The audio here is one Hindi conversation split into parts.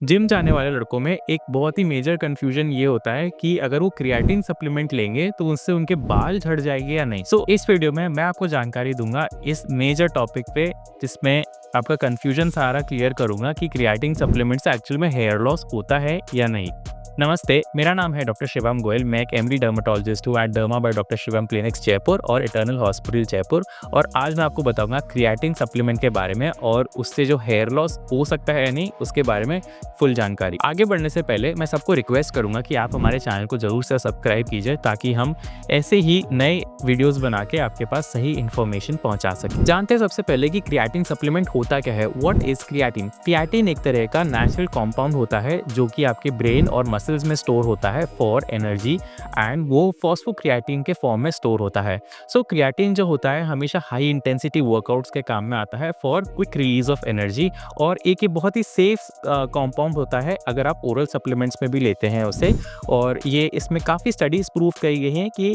जिम जाने वाले लड़कों में एक बहुत ही मेजर कन्फ्यूजन ये होता है कि अगर वो क्रिएटिन सप्लीमेंट लेंगे तो उससे उनके बाल झड़ जाएंगे या नहीं। इस वीडियो में मैं आपको जानकारी दूंगा इस मेजर टॉपिक पे, जिसमें आपका कन्फ्यूजन सारा क्लियर करूंगा कि क्रिएटिन सप्लीमेंट से एक्चुअल में हेयर लॉस होता है या नहीं। नमस्ते, मेरा नाम है डॉक्टर शिवम गोयल। मैं एक एमडी डर्मेटोलॉजिस्ट हूँ at derma by doctor Shivam clinics Jaipur और इटर्नल हॉस्पिटल जयपुर। और आज मैं आपको बताऊंगा क्रिएटिन सप्लीमेंट के बारे में और उससे जो हेयर लॉस हो सकता है या नहीं उसके बारे में फुल जानकारी। आगे बढ़ने से पहले मैं सबको रिक्वेस्ट करूंगा कि आप हमारे चैनल को जरूर से सब्सक्राइब कीजिए ताकि हम ऐसे ही नए वीडियोस बना के आपके पास सही इन्फॉर्मेशन पहुंचा सकें। जानते हैं सबसे पहले कि क्रिएटिन सप्लीमेंट होता क्या है। What is creatine? क्रिएटिन एक तरह का नेचुरल कॉम्पाउंड होता है जो कि आपके ब्रेन और मसल्स में स्टोर होता है फॉर एनर्जी, एंड वो फॉस्फोक्रिएटिन के फॉर्म में स्टोर होता है। क्रिएटिन जो होता है हमेशा हाई इंटेंसिटी वर्कआउट्स के काम में आता है for quick release of energy, और एक ये बहुत ही सेफ कॉम्पाउंड होता है अगर आप ओरल सप्लीमेंट्स में भी लेते हैं उसे। और ये इसमें काफ़ी स्टडीज प्रूव करी गई हैं कि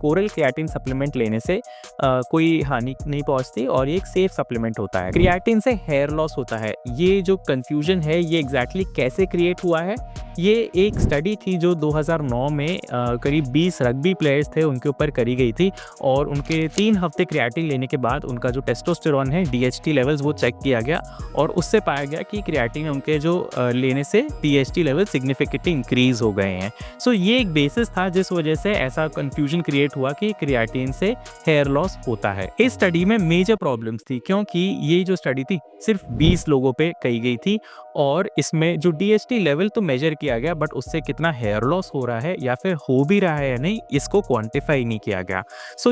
ओरल क्रिएटिन सप्लीमेंट लेने से कोई हानि नहीं पहुंचती और ये एक सेफ सप्लीमेंट होता है। क्रिएटिन से हेयर लॉस होता है, ये जो कंफ्यूजन है ये एग्जैक्टली कैसे क्रिएट हुआ है। ये एक स्टडी थी जो 2009 में करीब 20 रग्बी प्लेयर्स थे उनके ऊपर करी गई थी, और उनके 3 हफ्ते क्रिएटिन लेने के बाद उनका जो टेस्टोस्टेरोन है, डीएचटी लेवल्स, वो चेक किया गया और उससे पाया गया कि क्रिएटिन उनके जो लेने से डीएचटी लेवल सिग्निफिकेंटली इंक्रीज हो गए हैं। ये एक बेसिस था जिस वजह से ऐसा कंफ्यूजन क्रिएट हुआ कि क्रिएटिन से हेयर लॉस होता है। इस स्टडी में मेजर प्रॉब्लम्स थी क्योंकि ये जो स्टडी थी सिर्फ 20 लोगों पे कही गई थी, और इसमें जो डीएचटी लेवल तो मेजर किया गया बट उससे कितना हेयर लॉस हो रहा है या फिर हो भी रहा है या नहीं इसको क्वांटिफाई नहीं किया गया।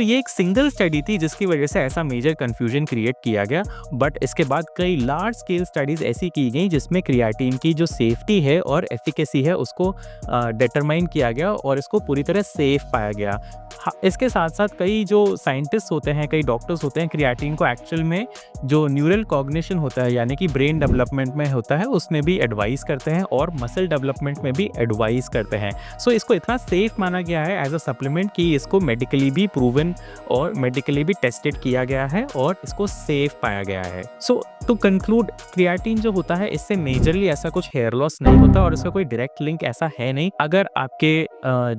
ये एक सिंगल स्टडी थी जिसकी वजह से ऐसा मेजर कंफ्यूजन क्रिएट किया गया। बट इसके बाद कई लार्ज स्केल स्टडीज ऐसी की गई जिसमें क्रिएटिन की जो सेफ्टी है और एफिकेसी है उसको डिटरमाइन किया गया और इसको पूरी तरह सेफ पाया गया। इसके साथ साथ कई जो साइंटिस्ट होते हैं, कई डॉक्टर्स होते हैं, क्रिएटिन को एक्चुअल में जो न्यूरल कॉग्निशन होता है यानी कि ब्रेन डेवलपमेंट में होता है उसमें भी एडवाइस करते हैं और मसल डेवलपमेंट में भी एडवाइस करते हैं। इसको इतना सेफ माना गया है एज अ सप्लीमेंट कि इसको मेडिकली भी प्रूवन और मेडिकली भी टेस्टेड किया गया है और इसको सेफ पाया गया है। टू कंक्लूड, क्रिएटिन जो होता है इससे मेजरली ऐसा कुछ हेयर लॉस नहीं होता और इसका कोई डायरेक्ट लिंक ऐसा है नहीं। अगर आपके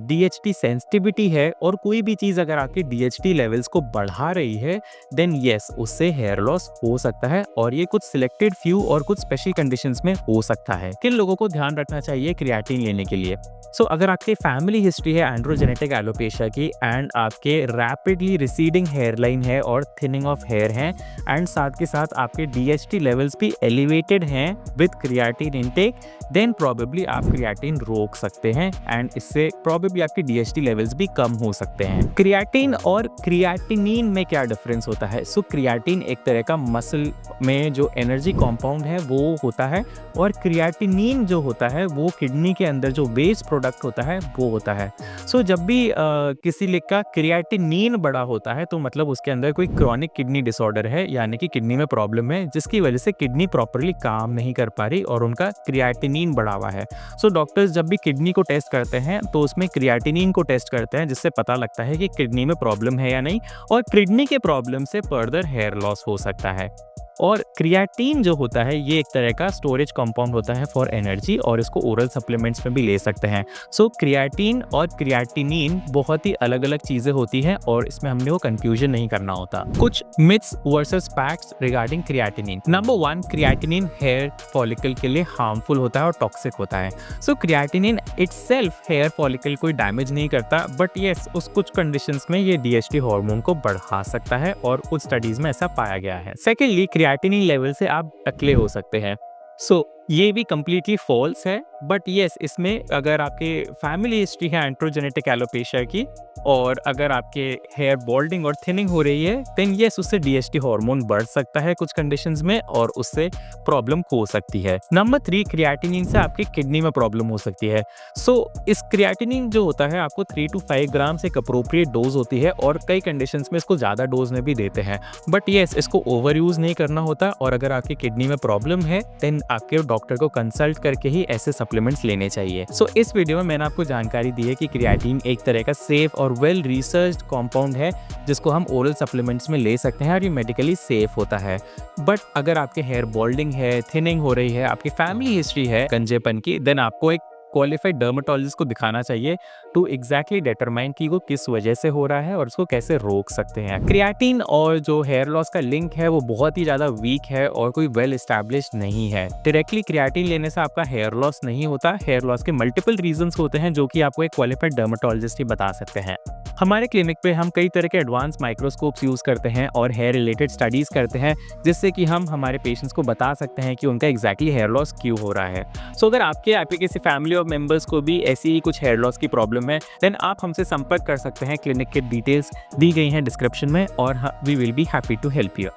डीएचटी सेंसिटिविटी है और कोई भी चीज़ अगर आपके डीएचटी लेवल्स को बढ़ा रही है देन यस उससे हेयर लॉस हो सकता है, और ये कुछ सिलेक्टेड फ्यू और कुछ स्पेशल कंडीशंस में हो सकता है। किन लोगों को ध्यान रखना चाहिए क्रिएटिन लेने के लिए? अगर आपके फैमिली हिस्ट्री है एंड्रोजेनेटिक एलोपेशिया की, एंड आपके रैपिडली रिसीडिंग हेयरलाइन है और थिनिंग ऑफ हेयर है, एंड साथ के साथ आपके डीएचटी लेवल्स भी एलिवेटेड हैं with creatine intake, then probably आप क्रिएटिन रोक सकते हैं एंड इससे प्रोबेबली आपके डीएचटी लेवल्स भी कम हो सकते हैं। क्रिएटिन और क्रिएटिनिन में क्या डिफरेंस होता है? क्रिएटिन एक तरह का मसल में जो एनर्जी कॉम्पाउंड है वो होता है, और क्रिएटिनिन जो होता है वो किडनी के अंदर जो वेस्ट प्रोडक्ट होता है वो होता है। जब भी किसी लिख का क्रिएटिनिन बड़ा होता है तो मतलब उसके अंदर कोई क्रॉनिक किडनी डिसऑर्डर है, यानी कि किडनी में प्रॉब्लम है जिसकी वजह से किडनी प्रॉपर्ली काम नहीं कर पा रही और उनका क्रिएटिनिन बढ़ा हुआ है। डॉक्टर्स जब भी किडनी को टेस्ट करते हैं तो उसमें क्रिएटिनिन को टेस्ट करते हैं जिससे पता लगता है कि किडनी में प्रॉब्लम है या नहीं, और किडनी के प्रॉब्लम से फर्दर हेयर लॉस हो सकता है। और क्रिएटिन जो होता है ये एक तरह का स्टोरेज कंपाउंड होता है फॉर एनर्जी, और इसको ओरल सप्लीमेंट्स में भी ले सकते हैं। क्रिएटिन और क्रिएटिनिन बहुत ही अलग अलग चीज़ें होती हैं और इसमें हमने वो कंफ्यूजन नहीं करना होता। कुछ myths versus facts regarding creatinine. Number 1, creatinine hair follicle के लिए हार्मफुल होता है और टॉक्सिक होता है। क्रिएटिनिन इटसेल्फ हेयर फॉलिकल कोई डैमेज नहीं करता, बट येस उस कुछ कंडीशंस में ये डीएचटी हार्मोन को बढ़ा सकता है और कुछ स्टडीज में ऐसा पाया गया है। सेकेंडली, क्रिएटिनिन लेवल से आप टकले हो सकते हैं। ये भी कम्प्लीटली फॉल्स है, बट येस इसमें अगर आपके फैमिली हिस्ट्री है एंड्रोजेनेटिक एलोपेशिया की और अगर आपके हेयर बॉल्डिंग और थिनिंग हो रही है देन येस उससे डीएचटी हार्मोन बढ़ सकता है कुछ कंडीशंस में और उससे प्रॉब्लम हो सकती है। नंबर 3, क्रिएटिनिन से आपकी किडनी में प्रॉब्लम हो सकती है। इस क्रिएटिनिन जो होता है आपको 3 to 5 ग्राम से एक अप्रोप्रिएट डोज होती है, और कई कंडीशंस में इसको ज़्यादा डोज में भी देते हैं, बट येस इसको ओवर यूज़ नहीं करना होता, और अगर आपकी किडनी में प्रॉब्लम है देन आपके डॉक्टर को कंसल्ट करके ही ऐसे सप्लीमेंट्स लेने चाहिए। सो इस वीडियो में मैंने आपको जानकारी दी है कि क्रिएटिन एक तरह का सेफ और वेल रिसर्च्ड कंपाउंड है जिसको हम ओरल सप्लीमेंट्स में ले सकते हैं और ये मेडिकली सेफ होता है। बट अगर आपके हेयर बॉल्डिंग है, थिनिंग हो रही है, आपकी फैमिली हिस्ट्री है गंजेपन की, देन आपको एक क्वालिफाइड डर्मेटोलॉजिस्ट को दिखाना चाहिए टू एग्जैक्टली डिटरमाइन कि वो किस वजह से हो रहा है और उसको कैसे रोक सकते हैं। क्रिएटिन और जो हेयर लॉस का लिंक है वो बहुत ही ज़्यादा वीक है और कोई वेल एस्टैब्लिश्ड नहीं है। डायरेक्टली क्रिएटिन लेने से आपका हेयर लॉस नहीं होता। हेयर लॉस के मल्टीपल रीजंस होते हैं जो कि आपको एक क्वालिफाइड डर्मेटोलॉजिस्ट ही बता सकते हैं। हमारे क्लिनिक पे हम कई तरह के एडवांस माइक्रोस्कोप्स यूज़ करते हैं और हेयर रिलेटेड स्टडीज़ करते हैं जिससे कि हम हमारे पेशेंट्स को बता सकते हैं कि उनका एग्जैक्टली हेयर लॉस क्यों हो रहा है। सो अगर आपके किसी फैमिली और मेंबर्स को भी ऐसी ही कुछ हेयर लॉस की प्रॉब्लम है, देन आप हमसे संपर्क कर सकते हैं। क्लिनिक के डिटेल्स दी गई हैं डिस्क्रिप्शन में और we will be happy to help you.